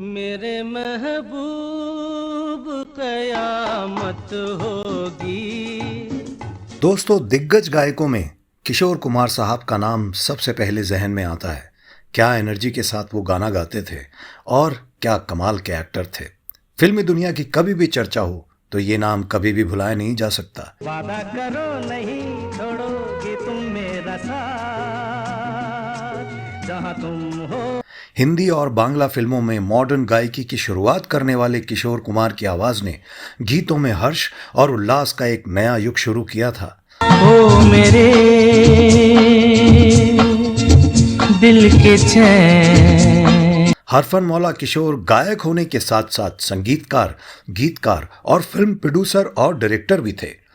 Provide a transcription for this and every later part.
मेरे महबूब कयामत होगी। दोस्तों, दिग्गज गायकों में किशोर कुमार साहब का नाम सबसे पहले जहन में आता है। क्या एनर्जी के साथ वो गाना गाते थे और क्या कमाल के एक्टर थे। फिल्मी दुनिया की कभी भी चर्चा हो तो ये नाम कभी भी भुलाया नहीं जा सकता। वादा करो नहीं छोड़ोगे तुम मेरा साथ, जहां तुम हो। हिंदी और बांग्ला फिल्मों में मॉडर्न गायकी की शुरुआत करने वाले किशोर कुमार की आवाज ने गीतों में हर्ष और उल्लास का एक नया युग शुरू किया था। ओ मेरे दिल के चैन। हरफनमौला किशोर गायक होने के साथ साथ संगीतकार, गीतकार और फिल्म प्रोड्यूसर और डायरेक्टर भी थे।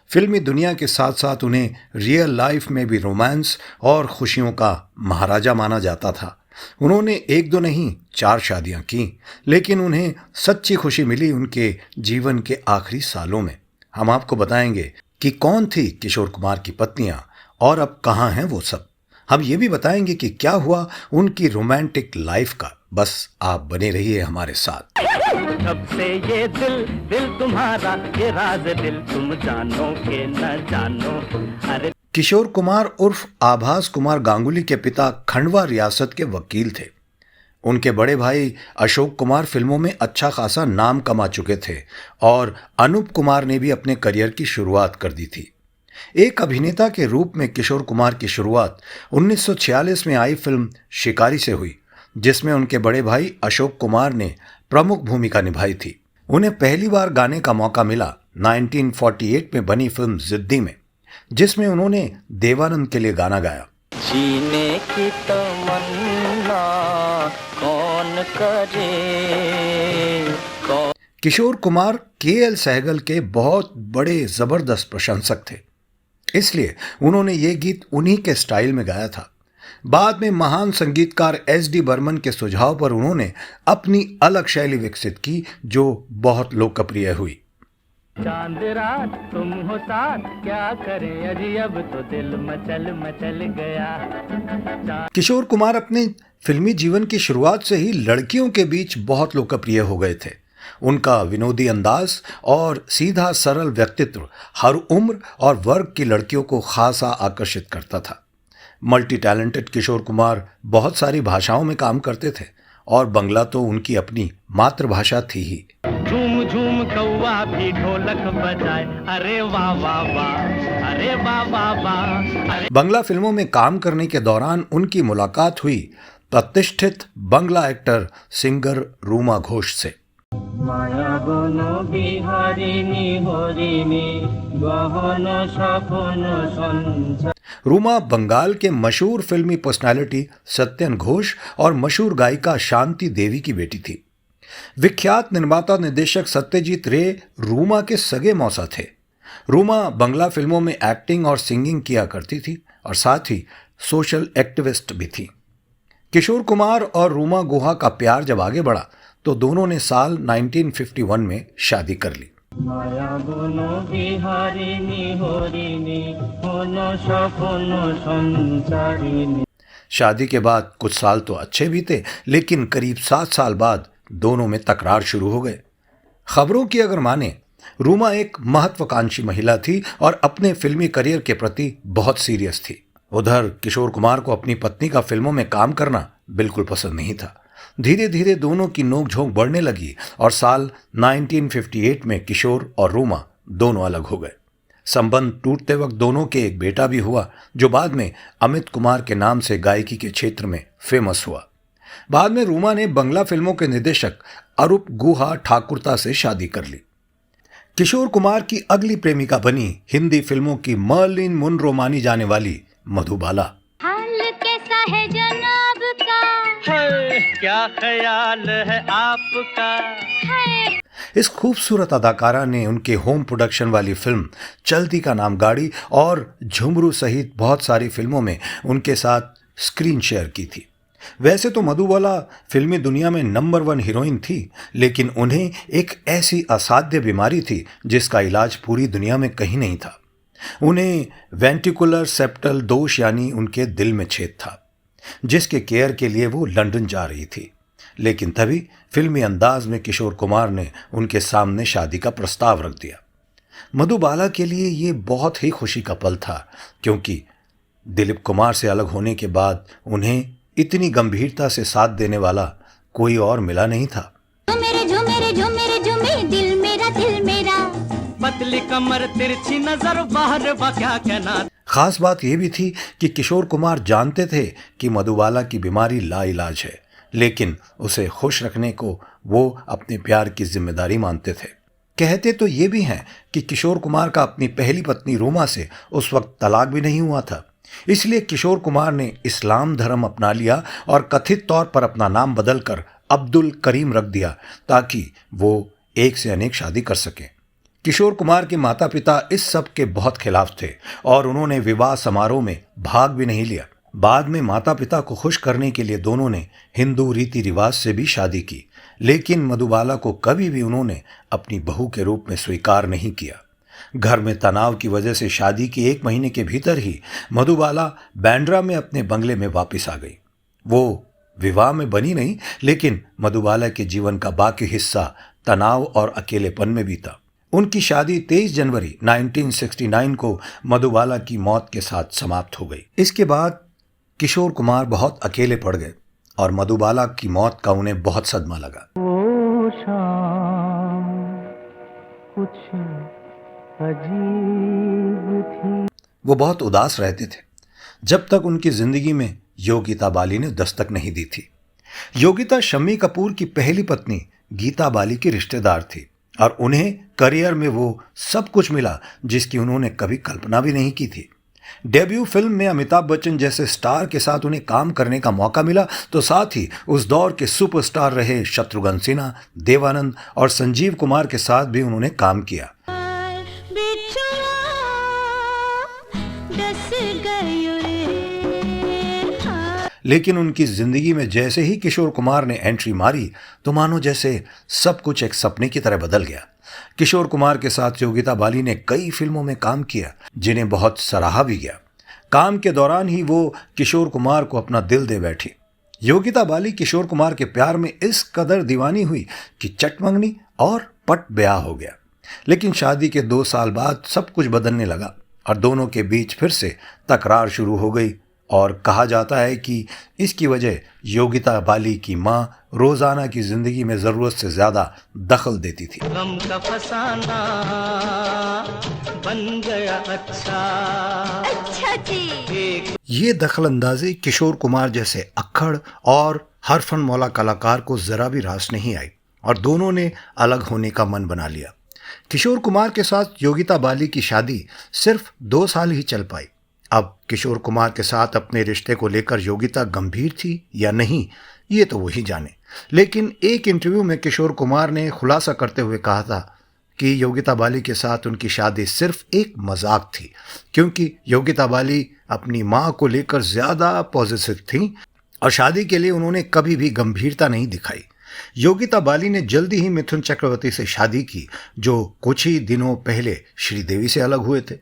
फिल्मी दुनिया के साथ साथ उन्हें रियल लाइफ में भी रोमांस और खुशियों का महाराजा माना जाता था। उन्होंने एक दो नहीं 4 शादियां की, लेकिन उन्हें सच्ची खुशी मिली उनके जीवन के आखिरी सालों में। हम आपको बताएंगे कि कौन थी किशोर कुमार की पत्नियां और अब कहां हैं वो सब। हम ये भी बताएंगे कि क्या हुआ उनकी रोमांटिक लाइफ का। बस आप बने रहिए हमारे साथ। कब से ये दिल दिल तुम्हारा, ये राज दिल तुम जानो के न जानो। अरे किशोर कुमार उर्फ आभास कुमार गांगुली के पिता खंडवा रियासत के वकील थे। उनके बड़े भाई अशोक कुमार फिल्मों में अच्छा खासा नाम कमा चुके थे और अनूप कुमार ने भी अपने करियर की शुरुआत कर दी थी। एक अभिनेता के रूप में किशोर कुमार की शुरुआत 1946 में आई फिल्म शिकारी से हुई, जिसमें उनके बड़े भाई अशोक कुमार ने प्रमुख भूमिका निभाई थी। उन्हें पहली बार गाने का मौका मिला 1948 में बनी फिल्म जिद्दी में, जिसमें उन्होंने देवानंद के लिए गाना गाया। जीने की तमन्ना कौन करे कौन। किशोर कुमार के.एल. सहगल के बहुत बड़े जबरदस्त प्रशंसक थे, इसलिए उन्होंने ये गीत उन्हीं के स्टाइल में गाया था। बाद में महान संगीतकार एस.डी. बर्मन के सुझाव पर उन्होंने अपनी अलग शैली विकसित की, जो बहुत लोकप्रिय हुई। चांद रात तुम हो साथ, क्या करें अजी अब तो दिल मचल मचल गया। किशोर कुमार अपने फिल्मी जीवन की शुरुआत से ही लड़कियों के बीच बहुत लोकप्रिय हो गए थे। उनका विनोदी अंदाज और सीधा सरल व्यक्तित्व हर उम्र और वर्ग की लड़कियों को खासा आकर्षित करता था। मल्टी टैलेंटेड किशोर कुमार बहुत सारी भाषाओं में काम करते थे और बंगला तो उनकी अपनी मातृभाषा थी ही। झूम झूम कौवा भी ढोलक बजाए, अरे वाह वाह वाह, अरे वाह वाह वाह। बंगला फिल्मों में काम करने के दौरान उनकी मुलाकात हुई प्रतिष्ठित बंगला एक्टर सिंगर रूमा घोष से। माया बनो बिहारिणी हरिणी गहन सपन संसार। रूमा बंगाल के मशहूर फिल्मी पर्सनालिटी सत्यन घोष और मशहूर गायिका शांति देवी की बेटी थी। विख्यात निर्माता निर्देशक सत्यजीत रे रूमा के सगे मौसा थे। रूमा बंगला फिल्मों में एक्टिंग और सिंगिंग किया करती थी और साथ ही सोशल एक्टिविस्ट भी थी। किशोर कुमार और रूमा गुहा का प्यार जब आगे बढ़ा तो दोनों ने साल 1951 में शादी कर ली। माया बनो बिहारिणी हरिणी होनो सपनो संसारिणी। शादी के बाद कुछ साल तो अच्छे बीते, लेकिन करीब 7 साल बाद दोनों में तकरार शुरू हो गए। खबरों की अगर माने, रूमा एक महत्वाकांक्षी महिला थी और अपने फिल्मी करियर के प्रति बहुत सीरियस थी। उधर किशोर कुमार को अपनी पत्नी का फिल्मों में काम करना बिल्कुल पसंद नहीं था। धीरे धीरे दोनों की नोकझोंक बढ़ने लगी और साल 1958 में किशोर और रूमा दोनों अलग हो गए। संबंध टूटते वक्त दोनों के एक बेटा भी हुआ, जो बाद में अमित कुमार के नाम से गायकी के क्षेत्र में फेमस हुआ। बाद में रूमा ने बंगला फिल्मों के निर्देशक अरूप गुहा ठाकुरता से शादी कर ली। किशोर कुमार की अगली प्रेमिका बनी हिंदी फिल्मों की मर्लिन मुनरो मानी जाने वाली मधुबाला। हाल कैसा है जनाब का, क्या ख्याल है आपका। इस खूबसूरत अदाकारा ने उनके होम प्रोडक्शन वाली फिल्म चलती का नाम गाड़ी और झुमरू सहित बहुत सारी फिल्मों में उनके साथ स्क्रीन शेयर की थी। वैसे तो मधुबाला फिल्मी दुनिया में नंबर 1 हीरोइन थी, लेकिन उन्हें एक ऐसी असाध्य बीमारी थी जिसका इलाज पूरी दुनिया में कहीं नहीं था। उन्हें वेंट्रिकुलर सेप्टल दोष यानी उनके दिल में छेद था, जिसके केयर के लिए वो लंदन जा रही थी। लेकिन तभी फिल्मी अंदाज में किशोर कुमार ने उनके सामने शादी का प्रस्ताव रख दिया। मधुबाला के लिए ये बहुत ही खुशी का पल था, क्योंकि दिलीप कुमार से अलग होने के बाद उन्हें इतनी गंभीरता से साथ देने वाला कोई और मिला नहीं था। झूमेरे झूमेरे झूमेरे झूमे दिल मेरा पतली कमर तिरछी नजर बाहर क्या कहना। खास बात यह भी थी कि किशोर कुमार जानते थे कि मधुबाला की बीमारी लाइलाज है, लेकिन उसे खुश रखने को वो अपने प्यार की जिम्मेदारी मानते थे। कहते तो ये भी हैं कि किशोर कुमार का अपनी पहली पत्नी रूमा से उस वक्त तलाक भी नहीं हुआ था, इसलिए किशोर कुमार ने इस्लाम धर्म अपना लिया और कथित तौर पर अपना नाम बदलकर अब्दुल करीम रख दिया, ताकि वो एक से अनेक शादी कर सकें। किशोर कुमार के माता पिता इस सब के बहुत खिलाफ थे और उन्होंने विवाह समारोह में भाग भी नहीं लिया। बाद में माता पिता को खुश करने के लिए दोनों ने हिंदू रीति रिवाज से भी शादी की, लेकिन मधुबाला को कभी भी उन्होंने अपनी बहू के रूप में स्वीकार नहीं किया। घर में तनाव की वजह से शादी के 1 महीने के भीतर ही मधुबाला बांद्रा में अपने बंगले में वापस आ गई। वो विवाह में बनी नहीं, लेकिन मधुबाला के जीवन का बाकी हिस्सा तनाव और अकेलेपन में बीता। उनकी शादी 23 जनवरी 1969 को मधुबाला की मौत के साथ समाप्त हो गई। इसके बाद किशोर कुमार बहुत अकेले पड़ गए और मधुबाला की मौत का उन्हें बहुत सदमा लगा। वो शाम कुछ अजीब थी। वो बहुत उदास रहते थे जब तक उनकी जिंदगी में योगिता बाली ने दस्तक नहीं दी थी। योगिता शम्मी कपूर की पहली पत्नी गीता बाली की रिश्तेदार थी और उन्हें करियर में वो सब कुछ मिला जिसकी उन्होंने कभी कल्पना भी नहीं की थी। डेब्यू फिल्म में अमिताभ बच्चन जैसे स्टार के साथ उन्हें काम करने का मौका मिला, तो साथ ही उस दौर के सुपरस्टार रहे शत्रुघ्न सिन्हा, देवानंद और संजीव कुमार के साथ भी उन्होंने काम किया। लेकिन उनकी जिंदगी में जैसे ही किशोर कुमार ने एंट्री मारी तो मानो जैसे सब कुछ एक सपने की तरह बदल गया। किशोर कुमार के साथ योगिता बाली ने कई फिल्मों में काम किया, जिन्हें बहुत सराहा भी गया। काम के दौरान ही वो किशोर कुमार को अपना दिल दे बैठी। योगिता बाली किशोर कुमार के प्यार में इस कदर दीवानी हुई कि चट मंगनी और पट ब्याह हो गया। लेकिन शादी के 2 साल बाद सब कुछ बदलने लगा और दोनों के बीच फिर से तकरार शुरू हो गई और कहा जाता है कि इसकी वजह योगिता बाली की मां रोजाना की जिंदगी में जरूरत से ज्यादा दखल देती थी। गम का फसाना बन गया अच्छा जी। ये दखल अंदाजी किशोर कुमार जैसे अक्खड़ और हर फन मौला कलाकार को जरा भी रास नहीं आई और दोनों ने अलग होने का मन बना लिया। किशोर कुमार के साथ योगिता बाली की शादी सिर्फ 2 साल ही चल पाई। अब किशोर कुमार के साथ अपने रिश्ते को लेकर योगिता गंभीर थी या नहीं, ये तो वही जाने। लेकिन एक इंटरव्यू में किशोर कुमार ने खुलासा करते हुए कहा था कि योगिता बाली के साथ उनकी शादी सिर्फ एक मजाक थी, क्योंकि योगिता बाली अपनी मां को लेकर ज्यादा पॉजिटिव थी और शादी के लिए उन्होंने कभी भी गंभीरता नहीं दिखाई। योगिता बाली ने जल्दी ही मिथुन चक्रवर्ती से शादी की, जो कुछ ही दिनों पहले श्रीदेवी से अलग हुए थे।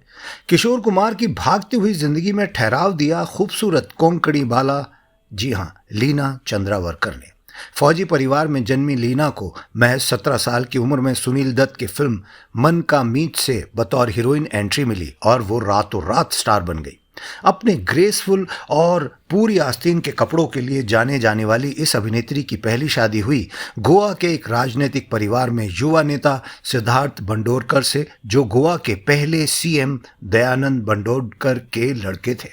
किशोर कुमार की भागती हुई जिंदगी में ठहराव दिया खूबसूरत कोंकणी बाला, जी हाँ, लीना चंद्रावरकर ने। फौजी परिवार में जन्मी लीना को महज 17 साल की उम्र में सुनील दत्त की फिल्म मन का मीत से बतौर हीरोइन एंट्री मिली और वो रातों रात स्टार बन गई। अपने ग्रेसफुल और पूरी आस्तीन के कपड़ों के लिए जाने जाने वाली इस अभिनेत्री की पहली शादी हुई गोवा के एक राजनीतिक परिवार में युवा नेता सिद्धार्थ बंडोरकर से, जो गोवा के पहले सीएम दयानंद बंडोरकर के लड़के थे।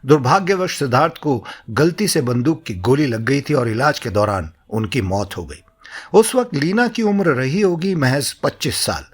दुर्भाग्यवश सिद्धार्थ को गलती से बंदूक की गोली लग गई थी और इलाज के दौरान उनकी मौत हो गई। उस वक्त लीना की उम्र रही होगी महज 25 साल।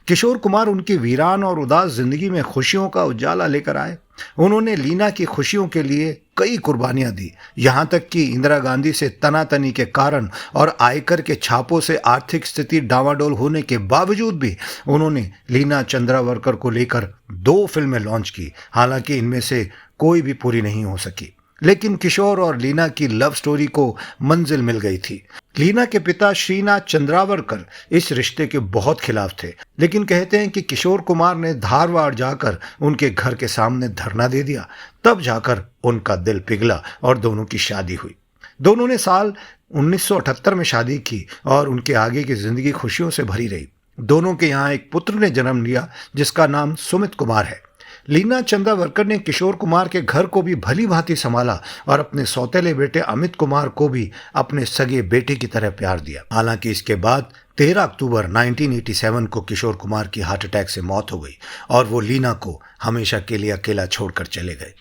किशोर कुमार उनकी वीरान और उदास जिंदगी में खुशियों का उजाला लेकर आए। उन्होंने लीना की खुशियों के लिए कई कुर्बानियां दी, यहां तक कि इंदिरा गांधी से तनातनी के कारण और आयकर के छापों से आर्थिक स्थिति डावाडोल होने के बावजूद भी उन्होंने लीना चंद्रावरकर को लेकर 2 फिल्में लॉन्च की। हालांकि इनमें से कोई भी पूरी नहीं हो सकी। लेकिन किशोर और लीना की लव स्टोरी को मंजिल मिल गई थी। लीना के पिता श्रीनाथ चंद्रावरकर इस रिश्ते के बहुत खिलाफ थे, लेकिन कहते हैं कि किशोर कुमार ने धारवाड़ जाकर उनके घर के सामने धरना दे दिया। तब जाकर उनका दिल पिघला और दोनों की शादी हुई। दोनों ने साल 1978 में शादी की और उनके आगे की जिंदगी खुशियों से भरी रही। दोनों के यहाँ एक पुत्र ने जन्म लिया जिसका नाम सुमित कुमार है। लीना चंद्रावरकर ने किशोर कुमार के घर को भी भली भांति संभाला और अपने सौतेले बेटे अमित कुमार को भी अपने सगे बेटे की तरह प्यार दिया। हालांकि इसके बाद 13 अक्टूबर 1987 को किशोर कुमार की हार्ट अटैक से मौत हो गई और वो लीना को हमेशा के लिए अकेला छोड़कर चले गए।